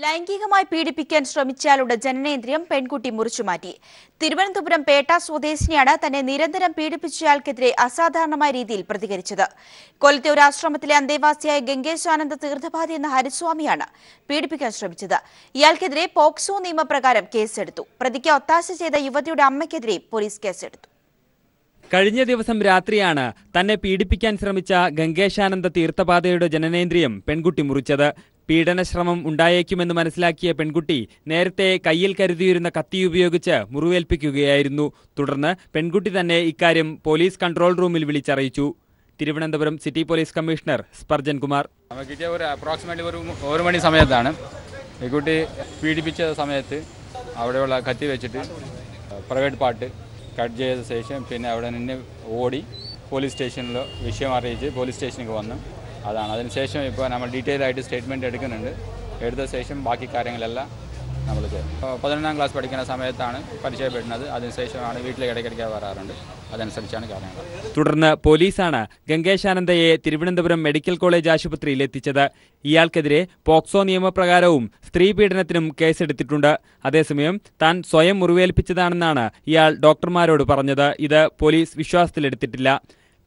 ലൈംഗികമായി പീഡിപ്പിക്കാൻ ശ്രമിച്ചയാളുടെ ജനനേന്ദ്രിയം പെൺകുട്ടി മുറിച്ചുമാറ്റി. തിരുവനന്തപുരം പേട്ട സ്വദേശിനിയാണ് തന്നെ നിരന്തരം പീഡിപ്പിച്ചയാൾക്കെതിരെ അസാധാരണമായ രീതിയിൽ പ്രതികരിച്ചത്. കൊല്ലത്തെ ഒരു ആശ്രമത്തിലെ അന്തേവാസിയായ ഗംഗേശാനന്ദ തീർത്ഥപാതി എന്ന ഹരിസ്വാമിയാണ് പീഡിപ്പിക്കാൻ ശ്രമിച്ചത്. ഇയാൾക്കെതിരെ പോക്സോ നിയമപ്രകാരം കേസെടുത്തു. പ്രതിക്ക് ഒത്താശ ചെയ്ത യുവതിയുടെ അമ്മയ്ക്കെതിരെ പോലീസ് കേസെടുത്തു. കഴിഞ്ഞ ദിവസം രാത്രിയാണ് തന്നെ പീഡിപ്പിക്കാൻ ശ്രമിച്ച ഗംഗേശാനന്ദ തീർത്ഥപാതയുടെ ജനനേന്ദ്രിയം പെൺകുട്ടി മുറിച്ചത്. പീഡനശ്രമം ഉണ്ടായേക്കുമെന്ന് മനസ്സിലാക്കിയ പെൺകുട്ടി നേരത്തെ കയ്യിൽ കരുതിയിരുന്ന കത്തിയുപയോഗിച്ച് മുറിവേൽപ്പിക്കുകയായിരുന്നു. തുടർന്ന് പെൺകുട്ടി തന്നെ ഇക്കാര്യം പോലീസ് കൺട്രോൾ റൂമിൽ വിളിച്ചറിയിച്ചു. Thiruvananthapuram city police commissioner Sparjan Kumar. കിട്ടിയ അപ്രോക്സിമേറ്റ്ലി ഒരു മണി സമയത്താണ് ഈ കുട്ടി പീഡിപ്പിച്ച സമയത്ത് അവിടെയുള്ള കത്തി വെച്ചിട്ട് പ്രൈവറ്റ് പാർട്ട് കട്ട് ചെയ്ത ശേഷം പിന്നെ അവിടെ നിന്ന് ഓടി പോലീസ് സ്റ്റേഷനിൽ വിഷയം അറിയിച്ച് പോലീസ് സ്റ്റേഷനിലേക്ക് വന്നു. അതാണ്. അതിനുശേഷം ഇപ്പോൾ നമ്മൾ ഡീറ്റെയിൽ ആയിട്ട് സ്റ്റേറ്റ്മെൻറ്റ് എടുക്കുന്നുണ്ട്. എടുത്ത ശേഷം ബാക്കി കാര്യങ്ങളെല്ലാം നമ്മൾ ചെയ്യും. 11ാം ക്ലാസ് പഠിക്കുന്ന സമയത്താണ് പരിചയപ്പെടുന്നത്. അതിനുശേഷമാണ് വീട്ടിലേക്ക് ഇടയ്ക്കിടയ്ക്ക് വരാറുണ്ട്. അതനുസരിച്ചാണ് കാര്യങ്ങൾ. തുടർന്ന് പോലീസാണ് ഗംഗേശാനന്ദയെ തിരുവനന്തപുരം മെഡിക്കൽ കോളേജ് ആശുപത്രിയിൽ എത്തിച്ചത്. ഇയാൾക്കെതിരെ പോക്സോ നിയമപ്രകാരവും സ്ത്രീ പീഡനത്തിനും കേസെടുത്തിട്ടുണ്ട്. അതേസമയം താൻ സ്വയം മുറിവേൽപ്പിച്ചതാണെന്നാണ് ഇയാൾ ഡോക്ടർമാരോട് പറഞ്ഞത്. ഇത് പോലീസ് വിശ്വാസത്തിലെടുത്തിട്ടില്ല.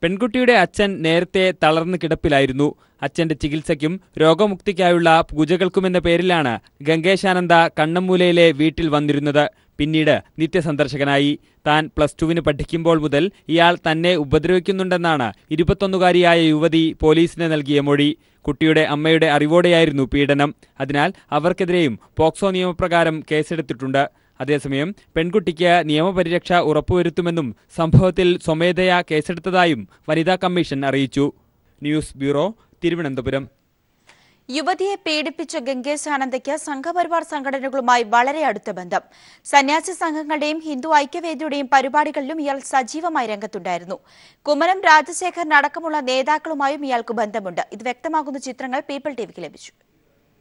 പെൺകുട്ടിയുടെ അച്ഛൻ നേരത്തെ തളർന്ന് കിടപ്പിലായിരുന്നു. അച്ഛന്റെ ചികിത്സയ്ക്കും രോഗമുക്തിക്കായുള്ള പൂജകൾക്കുമെന്ന പേരിലാണ് ഗംഗേശാനന്ദ കണ്ണമ്മൂലയിലെ വീട്ടിൽ വന്നിരുന്നത്. പിന്നീട് നിത്യസന്ദർശകനായി. താൻ +2 പഠിക്കുമ്പോൾ മുതൽ ഇയാൾ തന്നെ ഉപദ്രവിക്കുന്നുണ്ടെന്നാണ് 21കാരിയായ യുവതി പോലീസിന് നൽകിയ മൊഴി. കുട്ടിയുടെ അമ്മയുടെ അറിവോടെയായിരുന്നു പീഡനം. അതിനാൽ അവർക്കെതിരെയും പോക്സോ നിയമപ്രകാരം കേസെടുത്തിട്ടുണ്ട്. അതേസമയം പെൺകുട്ടിക്ക് നിയമപരിരക്ഷ ഉറപ്പുവരുത്തുമെന്നും സംഭവത്തിൽ സ്വമേധയാ കേസെടുത്തതായും വനിതാ കമ്മീഷൻ അറിയിച്ചു. News bureau, Thiruvananthapuram. യുവതിയെ പീഡിപ്പിച്ച ഗംഗേശാനന്ദയ്ക്ക് സംഘപരിവാർ സംഘടനകളുമായി വളരെ അടുത്ത ബന്ധം. സന്യാസി സംഘങ്ങളുടെയും ഹിന്ദു ഐക്യവേദിയുടെയും പരിപാടികളിലും ഇയാൾ സജീവമായി രംഗത്തുണ്ടായിരുന്നു. കുമ്മനം രാജശേഖരൻ അടക്കമുള്ള നേതാക്കളുമായും ഇയാൾക്ക് ബന്ധമുണ്ട്. ഇത് വ്യക്തമാകുന്ന ചിത്രങ്ങൾ പീപ്പിൾ ടിവിക്ക് ലഭിച്ചു.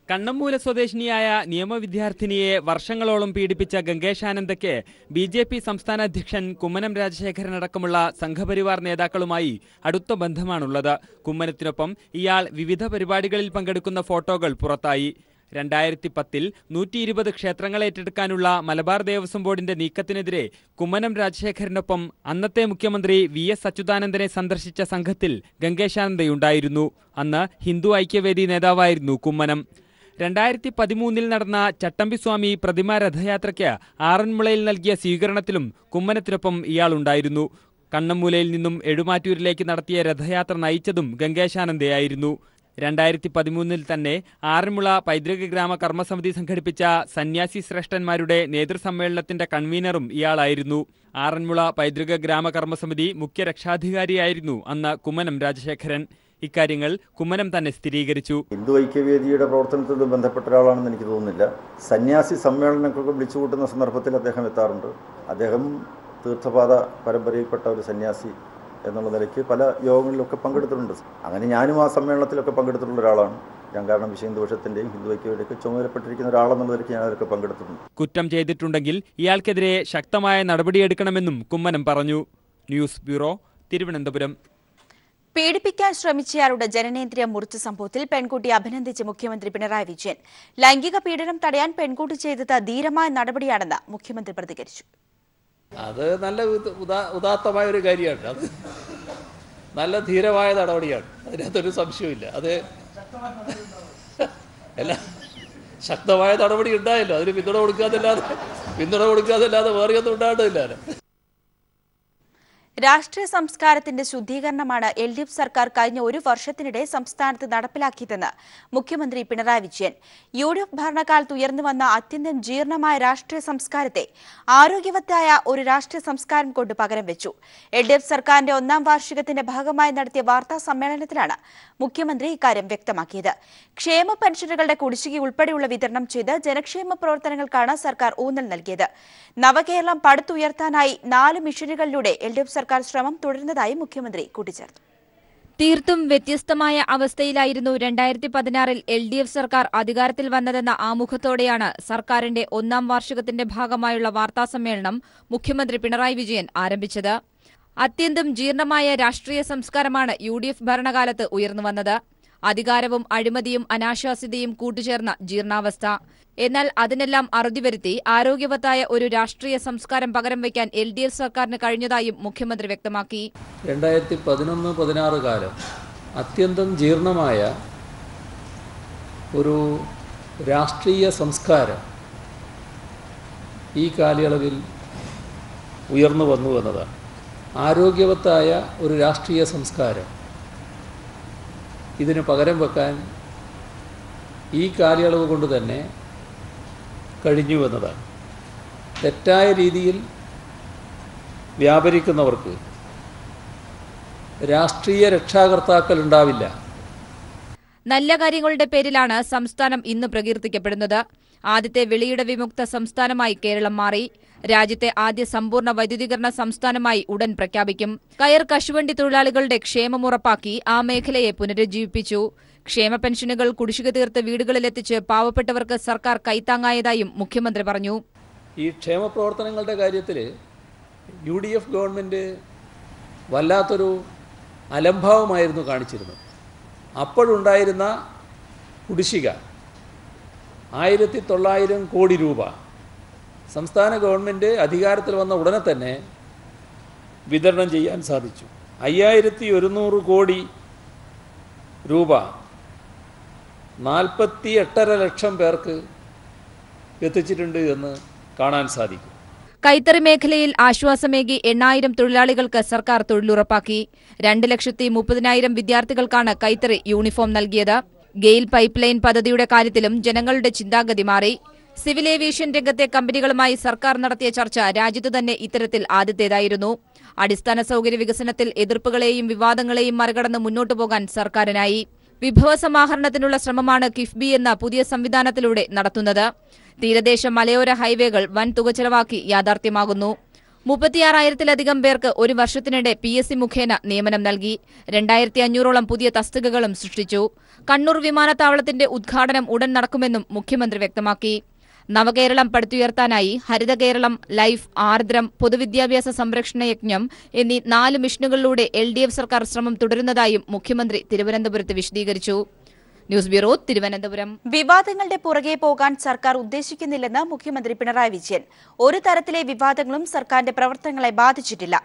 കണ്ണമ്മൂല സ്വദേശിനിയായ നിയമവിദ്യാർത്ഥിനിയെ വർഷങ്ങളോളം പീഡിപ്പിച്ച ഗംഗേശാനന്ദയ്ക്ക് BJP സംസ്ഥാന അധ്യക്ഷൻ കുമ്മനം രാജശേഖരൻ അടക്കമുള്ള സംഘപരിവാർ നേതാക്കളുമായി അടുത്ത ബന്ധമാണുള്ളത്. കുമ്മനത്തിനൊപ്പം ഇയാൾ വിവിധ പരിപാടികളിൽ പങ്കെടുക്കുന്ന ഫോട്ടോകൾ പുറത്തായി. 2010-ൽ 120 ക്ഷേത്രങ്ങൾ ഏറ്റെടുക്കാനുള്ള മലബാർ ദേവസ്വം ബോർഡിന്റെ നീക്കത്തിനെതിരെ കുമ്മനം രാജശേഖരനൊപ്പം അന്നത്തെ മുഖ്യമന്ത്രി VS അച്യുതാനന്ദനെ സന്ദർശിച്ച സംഘത്തിൽ ഗംഗേശാനന്ദയുണ്ടായിരുന്നു. അന്ന് ഹിന്ദു ഐക്യവേദി നേതാവായിരുന്നു കുമ്മനം. 2013-ൽ നടന്ന ചട്ടമ്പിസ്വാമി പ്രതിമ രഥയാത്രയ്ക്ക് ആറന്മുളയിൽ നൽകിയ സ്വീകരണത്തിലും കുമ്മനത്തിനൊപ്പം ഇയാളുണ്ടായിരുന്നു. കണ്ണമ്മൂലയിൽ നിന്നും എഴുമാറ്റൂരിലേക്ക് നടത്തിയ രഥയാത്ര നയിച്ചതും ഗംഗേശാനന്ദയായിരുന്നു. 2013-ൽ തന്നെ ആറന്മുള പൈതൃക ഗ്രാമ കർമ്മസമിതി സംഘടിപ്പിച്ച സന്യാസി ശ്രേഷ്ഠന്മാരുടെ നേതൃസമ്മേളനത്തിന്റെ കൺവീനറും ഇയാളായിരുന്നു. ആറന്മുള പൈതൃക ഗ്രാമ കർമ്മസമിതി മുഖ്യ രക്ഷാധികാരിയായിരുന്നു അന്ന് കുമ്മനം രാജശേഖരൻ. ഇക്കാര്യങ്ങൾ കുമ്മനം തന്നെ സ്ഥിരീകരിച്ചു. ഹിന്ദു ഐക്യവേദിയുടെ പ്രവർത്തനത്തിൽ ബന്ധപ്പെട്ട ഒരാളാണെന്ന് എനിക്ക് തോന്നുന്നില്ല. സന്യാസി സമ്മേളനങ്ങളൊക്കെ വിളിച്ചുകൂട്ടുന്ന സന്ദർഭത്തിൽ അദ്ദേഹം എത്താറുണ്ട്. അദ്ദേഹം തീർത്ഥപാത പരമ്പരയിൽപ്പെട്ട ഒരു സന്യാസി എന്നുള്ള നിലയ്ക്ക് പല യോഗങ്ങളിലൊക്കെ പങ്കെടുത്തിട്ടുണ്ട്. അങ്ങനെ ഞാനും ആ സമ്മേളനത്തിലൊക്കെ പങ്കെടുത്തിട്ടുള്ള ഒരാളാണ്. ഞാൻ കാരണം വിശ്വഹിന്ദുപക്ഷത്തിൻ്റെയും ഹിന്ദു ഐക്യവേദിയൊക്കെ ചുമതലപ്പെട്ടിരിക്കുന്ന ഒരാളെന്നുള്ള നിലയ്ക്ക് ഞാൻ അതിലൊക്കെ പങ്കെടുത്തിട്ടുണ്ട്. കുറ്റം ചെയ്തിട്ടുണ്ടെങ്കിൽ ഇയാൾക്കെതിരെ ശക്തമായ നടപടിയെടുക്കണമെന്നും കുമ്മനം പറഞ്ഞു. News bureau, Thiruvananthapuram. പീഡിപ്പിക്കാൻ ശ്രമിച്ചയാളുടെ ജനനേന്ദ്രിയം മുറിച്ച സംഭവത്തിൽ പെൺകുട്ടി അഭിനന്ദിച്ച് മുഖ്യമന്ത്രി പിണറായി വിജയൻ. ലൈംഗിക പീഡനം തടയാൻ പെൺകുട്ടി ചെയ്തത് ധീരമായ നടപടിയാണെന്ന് മുഖ്യമന്ത്രി പ്രതികരിച്ചു. അത് നല്ല ഉദാത്തമായ ഒരു കാര്യമാണ്. അത് നല്ല ധീരമായ നടപടിയാണ്. അതിനകത്തൊരു സംശയമില്ല. അത് എല്ലാ ശക്തമായ നടപടി ഉണ്ടായല്ലോ. അതിന് പിന്തുണ കൊടുക്കാതല്ലാതെ വേറെയൊന്നും ഉണ്ടാകട്ടില്ല. രാഷ്ട്രീയ സംസ്കാരത്തിന്റെ ശുദ്ധീകരണമാണ് LDF സർക്കാർ കഴിഞ്ഞ ഒരു വർഷത്തിനിടെ സംസ്ഥാനത്ത് നടപ്പിലാക്കിയതെന്ന് മുഖ്യമന്ത്രി പിണറായി വിജയൻ. UDF ഭരണകാലത്ത് ഉയർന്നുവന്ന അത്യന്തം ജീർണമായ രാഷ്ട്രീയ സംസ്കാരത്തെ ആരോഗ്യവത്തായ ഒരു രാഷ്ട്രീയ സംസ്കാരം കൊണ്ട് പകരം വെച്ചു. LDF സർക്കാരിന്റെ 1ാം വാർഷികത്തിന്റെ ഭാഗമായി നടത്തിയ വാർത്താ സമ്മേളനത്തിലാണ് മുഖ്യമന്ത്രി ഇക്കാര്യം വ്യക്തമാക്കിയത്. ക്ഷേമ പെൻഷനുകളുടെ കുടിശ്ശിക ഉൾപ്പെടെയുള്ള വിതരണം ചെയ്ത് ജനക്ഷേമ പ്രവർത്തനങ്ങൾക്കാണ് സർക്കാർ ഊന്നൽ നൽകിയത്. നവകേരളം പടുത്തുയർത്താനായി 4 മിഷനുകളിലൂടെ LDF സർക്കാർ ശ്രമം തുടരുന്നതായി മുഖ്യമന്ത്രി കൂട്ടിച്ചേർത്തു. തീർത്തും വ്യത്യസ്തമായ അവസ്ഥയിലായിരുന്നു 2016-ൽ LDF സർക്കാർ അധികാരത്തിൽ വന്നതെന്ന ആമുഖത്തോടെയാണ് സർക്കാരിന്റെ 1ാം വാർഷികത്തിന്റെ ഭാഗമായുള്ള വാർത്താസമ്മേളനം മുഖ്യമന്ത്രി പിണറായി വിജയൻ ആരംഭിച്ചത്. അത്യന്തം ജീർണമായ രാഷ്ട്രീയ സംസ്കാരമാണ് UDF ഭരണകാലത്ത് ഉയർന്നുവന്നത്. അധികാരവും അഴിമതിയും അനാശാസ്യതയും കൂട്ടുചേർന്ന ജീർണാവസ്ഥ. എന്നാൽ അതിനെല്ലാം അറുതി വരുത്തി ആരോഗ്യവത്തായ ഒരു രാഷ്ട്രീയ സംസ്കാരം പകരം വയ്ക്കാൻ LDF സർക്കാരിന് കഴിഞ്ഞതായും മുഖ്യമന്ത്രി വ്യക്തമാക്കി. 2011-16 കാലം അത്യന്തം ജീർണമായ ഒരു രാഷ്ട്രീയ സംസ്കാരം ഈ കാലയളവിൽ ഉയർന്നു വന്നു എന്നതാണ്. ആരോഗ്യവത്തായ ഒരു രാഷ്ട്രീയ സംസ്കാരം ഇതിന് പകരം വെക്കാൻ ഈ കാലയളവ് കൊണ്ട് തന്നെ കഴിഞ്ഞു എന്നതാണ്. തെറ്റായ രീതിയിൽ വ്യാപരിക്കുന്നവർക്ക് രാഷ്ട്രീയ രക്ഷാകർത്താക്കൾ ഉണ്ടാവില്ല. നല്ല കാര്യങ്ങളുടെ പേരിലാണ് സംസ്ഥാനം ഇന്ന് പ്രകീർത്തിക്കപ്പെടുന്നത്. ആദ്യത്തെ വെളിയിട വിമുക്ത സംസ്ഥാനമായി കേരളം മാറി. രാജ്യത്തെ ആദ്യ സമ്പൂർണ്ണ വൈദ്യുതീകരണ സംസ്ഥാനമായി ഉടൻ പ്രഖ്യാപിക്കും. കയർ കശുവണ്ടി തൊഴിലാളികളുടെ ക്ഷേമം ഉറപ്പാക്കി ആ മേഖലയെ പുനരുജ്ജീവിപ്പിച്ചു. ക്ഷേമ പെൻഷനുകൾ കുടിശ്ശിക തീർത്ത് വീടുകളിലെത്തിച്ച് പാവപ്പെട്ടവർക്ക് സർക്കാർ കൈത്താങ്ങായതായും മുഖ്യമന്ത്രി പറഞ്ഞു. ഈ ക്ഷേമ പ്രവർത്തനങ്ങളുടെ കാര്യത്തിൽ UDF ഗവൺമെൻറ് വല്ലാത്തൊരു അലംഭാവമായിരുന്നു കാണിച്ചിരുന്നത്. അപ്പോഴുണ്ടായിരുന്ന കുടിശ്ശിക 1900 കോടി രൂപ സംസ്ഥാന ഗവൺമെൻറ് അധികാരത്തിൽ വന്ന ഉടനെ തന്നെ വിതരണം ചെയ്യാൻ സാധിച്ചു. 5100 കോടി രൂപ 48.5 ലക്ഷം പേർക്ക് എത്തിച്ചിട്ടുണ്ട് എന്ന് കാണാൻ സാധിക്കും. കൈത്തറി മേഖലയിൽ ആശ്വാസമേകി 8000 തൊഴിലാളികൾക്ക് സർക്കാർ തൊഴിലുറപ്പാക്കി. 2,30,000 വിദ്യാർത്ഥികൾക്കാണ് കൈത്തറി യൂണിഫോം നൽകിയത്. ഗെയിൽ പൈപ്പ് ലൈൻ പദ്ധതിയുടെ കാര്യത്തിലും ജനങ്ങളുടെ ചിന്താഗതി മാറി. സിവിൽ ഏവിയേഷൻ രംഗത്തെ കമ്പനികളുമായി സർക്കാർ നടത്തിയ ചർച്ച രാജ്യത്തു തന്നെ ഇത്തരത്തിൽ ആദ്യത്തേതായിരുന്നു. അടിസ്ഥാന സൗകര്യ വികസനത്തിൽ എതിർപ്പുകളെയും വിവാദങ്ങളെയും മറികടന്ന് മുന്നോട്ടു പോകാൻ സർക്കാരിനായി. വിഭവ സമാഹരണത്തിനുള്ള ശ്രമമാണ് കിഫ്ബി എന്ന പുതിയ സംവിധാനത്തിലൂടെ നടത്തുന്നത്. തീരദേശ മലയോര ഹൈവേകൾ വൻ തുക ചെലവാക്കി യാഥാർത്ഥ്യമാകുന്നു. 36,000-ലധികം പേർക്ക് ഒരു വർഷത്തിനിടെ PSC മുഖേന നിയമനം നൽകി. 2,500-ഓളം പുതിയ തസ്തികകളും സൃഷ്ടിച്ചു. കണ്ണൂർ വിമാനത്താവളത്തിന്റെ ഉദ്ഘാടനം ഉടൻ നടക്കുമെന്നും മുഖ്യമന്ത്രി വ്യക്തമാക്കി. നവകേരളം പടുത്തുയർത്താനായി ഹരിത കേരളം, ലൈഫ്, ആർദ്രം, പൊതുവിദ്യാഭ്യാസ സംരക്ഷണ യജ്ഞം എന്നീ 4 മിഷനുകളിലൂടെ LDF സർക്കാർ ശ്രമം തുടരുന്നതായും മുഖ്യമന്ത്രി തിരുവനന്തപുരത്ത് വിശദീകരിച്ചു. News bureau, Thiruvananthapuram. വിവാദങ്ങളുടെ പുറകെ പോകാൻ സർക്കാർ ഉദ്ദേശിക്കുന്നില്ലെന്ന് മുഖ്യമന്ത്രി പിണറായി വിജയൻ. ഒരു തരത്തിലെ വിവാദങ്ങളും സർക്കാരിന്റെ പ്രവർത്തനങ്ങളെ ബാധിച്ചിട്ടില്ല.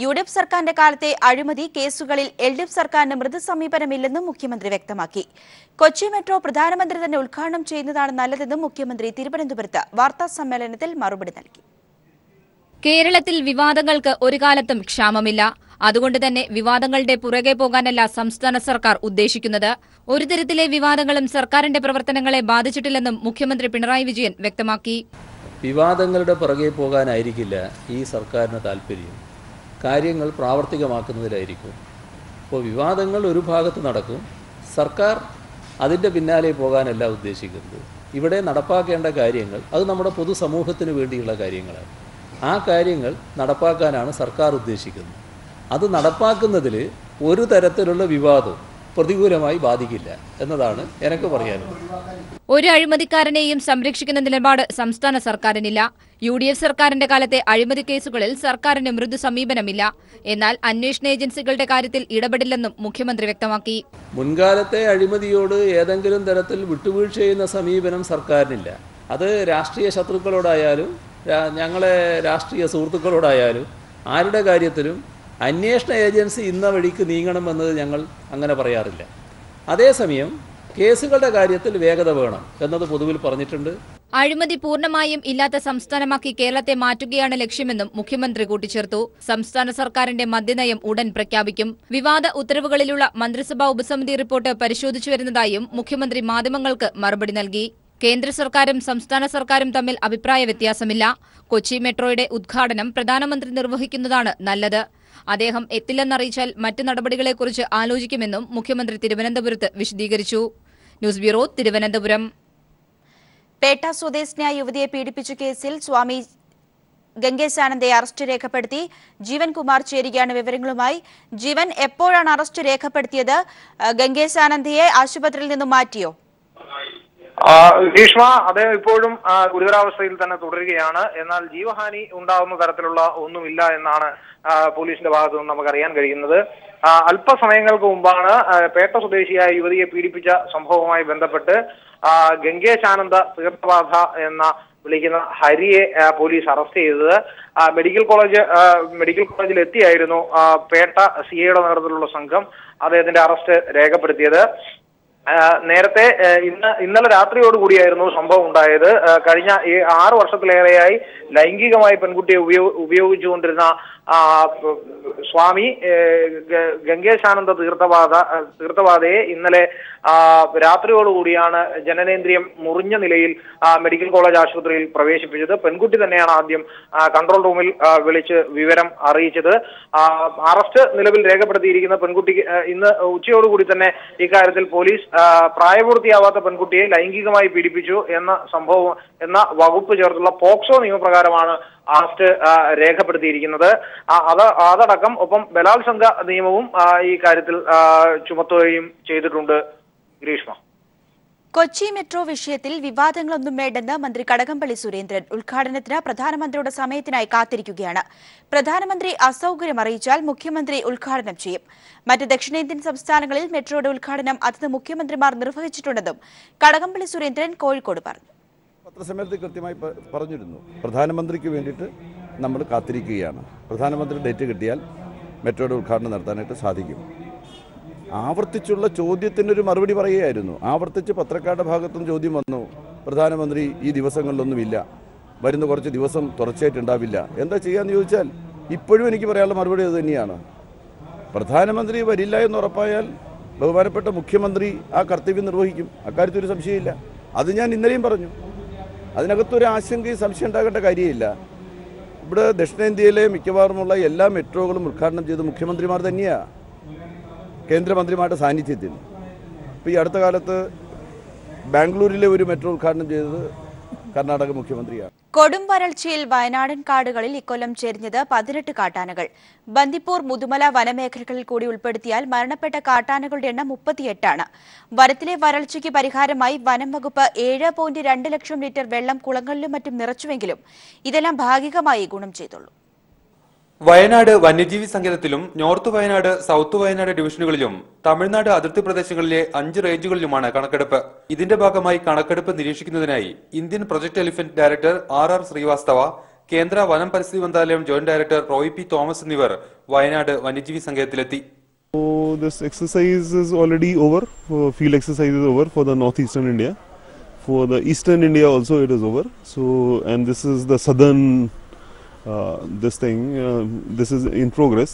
UDF സർക്കാരിന്റെ കാലത്തെ അഴിമതി കേസുകളിൽ LDF സർക്കാരിന് മൃദു സമീപനമില്ലെന്നും മുഖ്യമന്ത്രി വ്യക്തമാക്കി. കൊച്ചി മെട്രോ പ്രധാനമന്ത്രി തന്നെ ഉദ്ഘാടനം ചെയ്യുന്നതാണ് നല്ലതെന്നും മുഖ്യമന്ത്രി തിരുവനന്തപുരത്ത് വാർത്താ സമ്മേളനത്തിൽ മറുപടി നൽകി. കേരളത്തിൽ വിവാദങ്ങൾക്ക് ഒരു കാലത്തും ക്ഷാമമില്ല. അതുകൊണ്ട് തന്നെ വിവാദങ്ങളുടെ പുറകെ പോകാനല്ല സംസ്ഥാന സർക്കാർ ഉദ്ദേശിക്കുന്നത്. ഒരു തരത്തിലെ വിവാദങ്ങളും സർക്കാരിന്റെ പ്രവർത്തനങ്ങളെ ബാധിച്ചിട്ടില്ലെന്നും മുഖ്യമന്ത്രി പിണറായി വിജയൻ വ്യക്തമാക്കി. വിവാദങ്ങളുടെ പുറകെ പോകാനായിരിക്കില്ല ഈ സർക്കാരിന് താല്പര്യം, കാര്യങ്ങൾ പ്രാവർത്തികമാക്കുന്നതിലായിരിക്കും. അപ്പോൾ വിവാദങ്ങൾ ഒരു ഭാഗത്ത് നടക്കും, സർക്കാർ അതിൻ്റെ പിന്നാലെ പോകാനല്ല ഉദ്ദേശിക്കുന്നത്. ഇവിടെ നടപ്പാക്കേണ്ട കാര്യങ്ങൾ അത് നമ്മുടെ പൊതുസമൂഹത്തിന് വേണ്ടിയുള്ള കാര്യങ്ങളാണ്. ആ കാര്യങ്ങൾ നടപ്പാക്കാനാണ് സർക്കാർ ഉദ്ദേശിക്കുന്നത്. അത് നടപ്പാക്കുന്നതിൽ ഒരു തരത്തിലുള്ള വിവാദവും പ്രതികൂലമായി ബാധിക്കില്ല എന്നതാണ് എനിക്ക് പറയാനുള്ളത്. ഒരു അഴിമതിക്കാരനെയും സംരക്ഷിക്കുന്ന നിലപാട് സംസ്ഥാന സർക്കാരിനില്ല. UDF സർക്കാരിന്റെ കാലത്തെ അഴിമതി കേസുകളിൽ സർക്കാരിന് മൃദു സമീപനമില്ല. എന്നാൽ അന്വേഷണ ഏജൻസികളുടെ കാര്യത്തിൽ ഇടപെടില്ലെന്നും മുഖ്യമന്ത്രി വ്യക്തമാക്കി. മുൻകാലത്തെ അഴിമതിയോട് ഏതെങ്കിലും തരത്തിൽ വിട്ടുവീഴ്ച ചെയ്യുന്ന സമീപനം സർക്കാരിനില്ല. അത് രാഷ്ട്രീയ ശത്രുക്കളോടായാലും ഞങ്ങളെ രാഷ്ട്രീയ സുഹൃത്തുക്കളോടായാലും ആരുടെ കാര്യത്തിലും അന്വേഷണ ഏജൻസി ഇന്ന വഴിക്ക് നീങ്ങണമെന്നത് ഞങ്ങൾ അങ്ങനെ പറയാറില്ല. അതേസമയം കേസുകളുടെ കാര്യത്തിൽ വേഗത വേണം എന്നത് പൊതുവിൽ പറഞ്ഞിട്ടുണ്ട്. അഴിമതി പൂർണ്ണമായും ഇല്ലാത്ത സംസ്ഥാനമാക്കി കേരളത്തെ മാറ്റുകയാണ് ലക്ഷ്യമെന്നും മുഖ്യമന്ത്രി കൂട്ടിച്ചേർത്തു. സംസ്ഥാന സർക്കാരിന്റെ മദ്യനയം ഉടൻ പ്രഖ്യാപിക്കും. വിവാദ ഉത്തരവുകളിലുള്ള മന്ത്രിസഭാ ഉപസമിതി റിപ്പോർട്ട് പരിശോധിച്ചു വരുന്നതായും മുഖ്യമന്ത്രി മാധ്യമങ്ങൾക്ക് മറുപടി നൽകി. കേന്ദ്ര സർക്കാരും സംസ്ഥാന സർക്കാരും തമ്മിൽ അഭിപ്രായ വ്യത്യാസമില്ല. കൊച്ചി മെട്രോയുടെ ഉദ്ഘാടനം പ്രധാനമന്ത്രി നിർവഹിക്കുന്നതാണ് നല്ലത്. അദ്ദേഹം എത്തില്ലെന്നറിയിച്ചാൽ മറ്റ് നടപടികളെക്കുറിച്ച് ആലോചിക്കുമെന്നും മുഖ്യമന്ത്രി തിരുവനന്തപുരത്ത് വിശദീകരിച്ചു. News bureau, Thiruvananthapuram. പേട്ട സ്വദേശിനിയായ യുവതിയെ പീഡിപ്പിച്ച കേസിൽ സ്വാമി ഗംഗേശാനന്ദയെ അറസ്റ്റ് രേഖപ്പെടുത്തി. ജീവൻ കുമാർ ചേരുകയാണ് വിവരങ്ങളുമായി. ജീവൻ, എപ്പോഴാണ് അറസ്റ്റ് രേഖപ്പെടുത്തിയത്? ഗംഗേശാനന്ദയെ ആശുപത്രിയിൽ നിന്നും മാറ്റിയോ? ഭീഷ്മ അദ്ദേഹം ഇപ്പോഴും ഗുരുതരാവസ്ഥയിൽ തന്നെ തുടരുകയാണ്. എന്നാൽ ജീവഹാനി ഉണ്ടാകുന്ന തരത്തിലുള്ള ഒന്നുമില്ല എന്നാണ് പോലീസിന്റെ ഭാഗത്തു നിന്ന് നമുക്ക് അറിയാൻ കഴിയുന്നത്. അല്പസമയങ്ങൾക്ക് മുമ്പാണ് പേട്ട സ്വദേശിയായ യുവതിയെ പീഡിപ്പിച്ച സംഭവവുമായി ബന്ധപ്പെട്ട് ഗംഗേശാനന്ദ തീർത്ഥപാത എന്ന വിളിക്കുന്ന ഹരിയെ പോലീസ് അറസ്റ്റ് ചെയ്തത്. മെഡിക്കൽ കോളേജിൽ എത്തിയായിരുന്നു പേട്ട സിഐയുടെ നേതൃത്വത്തിലുള്ള സംഘം അദ്ദേഹത്തിന്റെ അറസ്റ്റ് രേഖപ്പെടുത്തിയത്. നേരത്തെ ഇന്നലെ രാത്രിയോടുകൂടിയായിരുന്നു സംഭവം ഉണ്ടായത്. കഴിഞ്ഞ 6 വർഷത്തിലേറെയായി ലൈംഗികമായി പെൺകുട്ടിയെ ഉപയോഗിച്ചുകൊണ്ടിരുന്ന സ്വാമി ഗംഗേശാനന്ദ തീർത്ഥപാതയെ ഇന്നലെ രാത്രിയോടുകൂടിയാണ് ജനനേന്ദ്രിയം മുറിഞ്ഞ നിലയിൽ മെഡിക്കൽ കോളേജ് ആശുപത്രിയിൽ പ്രവേശിപ്പിച്ചത്. പെൺകുട്ടി തന്നെയാണ് ആദ്യം കൺട്രോൾ റൂമിൽ വിളിച്ച് വിവരം അറിയിച്ചത്. അറസ്റ്റ് നിലവിൽ രേഖപ്പെടുത്തിയിരിക്കുന്ന പെൺകുട്ടിക്ക് ഇന്ന് ഉച്ചയോടുകൂടി തന്നെ ഇക്കാര്യത്തിൽ പോലീസ് പ്രായപൂർത്തിയാവാത്ത പെൺകുട്ടിയെ ലൈംഗികമായി പീഡിപ്പിച്ചു എന്ന വകുപ്പ് ചേർത്തുള്ള പോക്സോ നിയമപ്രകാരമാണ് അറസ്റ്റ് രേഖപ്പെടുത്തിയിരിക്കുന്നത്. അതടക്കം ഒപ്പം ബലാത്സംഗ നിയമവും ഈ കാര്യത്തിൽ ചുമത്തുകയും ചെയ്തിട്ടുണ്ട്. ഗ്രീഷ്മ, കൊച്ചി മെട്രോ വിഷയത്തിൽ വിവാദങ്ങളൊന്നും വേണ്ടെന്ന് മന്ത്രി കടകംപള്ളി സുരേന്ദ്രൻ. ഉദ്ഘാടനത്തിന് പ്രധാനമന്ത്രിയുടെ സമയത്തിനായി കാത്തിരിക്കുകയാണ്. പ്രധാനമന്ത്രി അസൌകര്യം അറിയിച്ചാൽ മുഖ്യമന്ത്രി ഉദ്ഘാടനം ചെയ്യും. മറ്റ് ദക്ഷിണേന്ത്യൻ സംസ്ഥാനങ്ങളിൽ മെട്രോയുടെ ഉദ്ഘാടനം അതത് മുഖ്യമന്ത്രിമാർ നിർവഹിച്ചിട്ടുണ്ടെന്നും കടകംപള്ളി സുരേന്ദ്രൻ കോഴിക്കോട് പറഞ്ഞു. പത്രസമ്മേളനത്തിൽ കൃത്യമായി പറഞ്ഞിരുന്നു, പ്രധാനമന്ത്രിക്ക് വേണ്ടിയിട്ട് നമ്മൾ കാത്തിരിക്കുകയാണ്. പ്രധാനമന്ത്രി ഡേറ്റ് കിട്ടിയാൽ മെട്രോയുടെ ഉദ്ഘാടനം നടത്താനായിട്ട് സാധിക്കും. ആവർത്തിച്ചുള്ള ചോദ്യത്തിനൊരു മറുപടി പറയുകയായിരുന്നു. ആവർത്തിച്ച് പത്രക്കാരുടെ ഭാഗത്തും ചോദ്യം വന്നു, പ്രധാനമന്ത്രി ഈ ദിവസങ്ങളിലൊന്നുമില്ല, വരുന്ന കുറച്ച് ദിവസം തുടർച്ചയായിട്ടുണ്ടാവില്ല, എന്താ ചെയ്യാന്ന് ചോദിച്ചാൽ ഇപ്പോഴും എനിക്ക് പറയാനുള്ള മറുപടി അത് തന്നെയാണ്. പ്രധാനമന്ത്രി വരില്ല എന്ന് ഉറപ്പായാൽ ബഹുമാനപ്പെട്ട മുഖ്യമന്ത്രി ആ കർത്തവ്യം നിർവഹിക്കും. അക്കാര്യത്തിൽ ഒരു സംശയമില്ല. അത് ഞാൻ ഇന്നലെയും പറഞ്ഞു. അതിനകത്തൊരു ആശങ്കയും സംശയം ഉണ്ടാകേണ്ട കാര്യമില്ല. ഇവിടെ ദക്ഷിണേന്ത്യയിലെ മിക്കവാറുമുള്ള എല്ലാ മെട്രോകളും ഉദ്ഘാടനം ചെയ്ത് മുഖ്യമന്ത്രിമാർ തന്നെയാണ്, കേന്ദ്രമന്ത്രിമാരുടെ സാന്നിധ്യത്തിൽ. ഇപ്പോൾ ഈ അടുത്ത കാലത്ത് ബാംഗ്ലൂരിലെ ഒരു മെട്രോ ഉദ്ഘാടനം ചെയ്തത് കർണാടക മുഖ്യമന്ത്രിയാണ്. കൊടും വരൾച്ചയിൽ വയനാടൻ കാടുകളിൽ ഇക്കൊല്ലം ചെരിഞ്ഞത് 18 കാട്ടാനകൾ. ബന്ദിപ്പൂർ മുതുമല വനമേഖലകളിൽ കൂടി ഉൾപ്പെടുത്തിയാൽ മരണപ്പെട്ട കാട്ടാനകളുടെ എണ്ണം 38ആണ്. വനത്തിലെ വരൾച്ചയ്ക്ക് പരിഹാരമായി വനം വകുപ്പ് 7.2 ലക്ഷം ലിറ്റർ വെള്ളം കുളങ്ങളിലും മറ്റും നിറച്ചുവെങ്കിലും ഇതെല്ലാം ഭാഗികമായി ഗുണം ചെയ്തുള്ളൂ. വയനാട് വന്യജീവി സങ്കേതത്തിലും നോർത്ത് വയനാട്, സൌത്ത് വയനാട് ഡിവിഷനുകളിലും തമിഴ്നാട് അതിർത്തി പ്രദേശങ്ങളിലെ 5 റേഞ്ചുകളിലുമാണ് കണക്കെടുപ്പ്. ഇതിന്റെ ഭാഗമായി കണക്കെടുപ്പ് നിരീക്ഷിക്കുന്നതിനായി Indian project elephant director R.R. Srivastava, കേന്ദ്ര വനം പരിസ്ഥിതി മന്ത്രാലയം ജോയിന്റ് ഡയറക്ടർ റോയ് പി തോമസ് എന്നിവർ വയനാട് വന്യജീവി സങ്കേതത്തിലെത്തി. This exercise is already over. Field exercise is over for the northeastern India. For the eastern India also it is over. So, and this is the southern. This is in progress,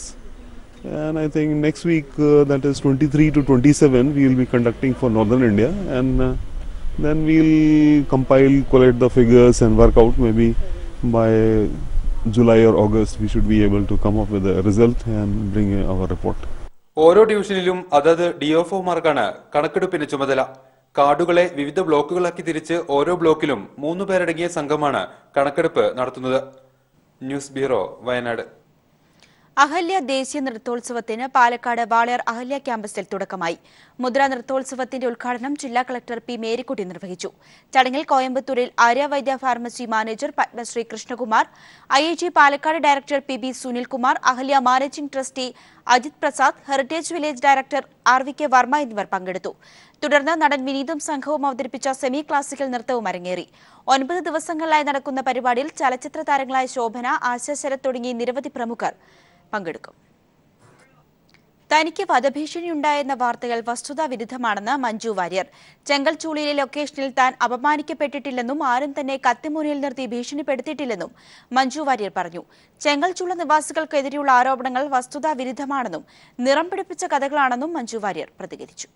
and I think next week, that is 23 to 27, we will be conducting for northern India, and then we will collect the figures and work out. Maybe by July or August we should be able to come up with a result and bring our report. ഓരോ ഡിവിഷനിലും അതത് DFOമാർക്കാണ് കണക്കെടുപ്പിന്റെ ചുമതല. കാടുകളെ വിവിധ ബ്ലോക്കുകളാക്കി തിരിച്ച് ഓരോ ബ്ലോക്കിലും 3 പേരടങ്ങിയ സംഘമാണ് കണക്കെടുപ്പ് നടത്തുന്നത്. News bureau, Wayanad. Ahalya ദേശീയ നൃത്തോത്സവത്തിന് പാലക്കാട് വാളയാർ അഹല്യ ക്യാമ്പസിൽ തുടക്കമായി. മുദ്ര നൃത്തോത്സവത്തിന്റെ ഉദ്ഘാടനം ജില്ലാ കളക്ടർ പി മേരിക്കുട്ടി നിർവഹിച്ചു. ചടങ്ങിൽ കോയമ്പത്തൂരിൽ Aryavaidya pharmacy manager Padmashri Krishnakumar, IIT Palakkad director PB Sunilkumar, Ahalya managing trustee Ajith Prasad, heritage village director RVK Varma എന്നിവർ പങ്കെടുത്തു. തുടർന്ന് നടൻ വിനീതും സംഘവും അവതരിപ്പിച്ച സെമി ക്ലാസിക്കൽ നൃത്തവും അരങ്ങേറി. 9 ദിവസങ്ങളിലായി നടക്കുന്ന പരിപാടിയിൽ ചലച്ചിത്ര താരങ്ങളായ ശോഭന, ആശ ശരത് തുടങ്ങി നിരവധി പ്രമുഖർ പങ്കെടുക്കും. തനിക്ക് വധഭീഷണിയുണ്ടായെന്ന വാർത്തകൾ വസ്തുതാ വിരുദ്ധമാണെന്ന് മഞ്ജു വാര്യർ. ചെങ്കൽച്ചൂളിയിലെ ലൊക്കേഷനിൽ താൻ അപമാനിക്കപ്പെട്ടിട്ടില്ലെന്നും ആരും തന്നെ കത്തിമുനയിൽ നിർത്തി ഭീഷണിപ്പെടുത്തിയിട്ടില്ലെന്നും മഞ്ജു വാര്യർ പറഞ്ഞു. ചെങ്കൽച്ചൂള നിവാസികൾക്കെതിരെയുള്ള ആരോപണങ്ങൾ വസ്തുതാ വിരുദ്ധമാണെന്നും നിറം പിടിപ്പിച്ച കഥകളാണെന്നും മഞ്ജു വാര്യർ പ്രതികരിച്ചു.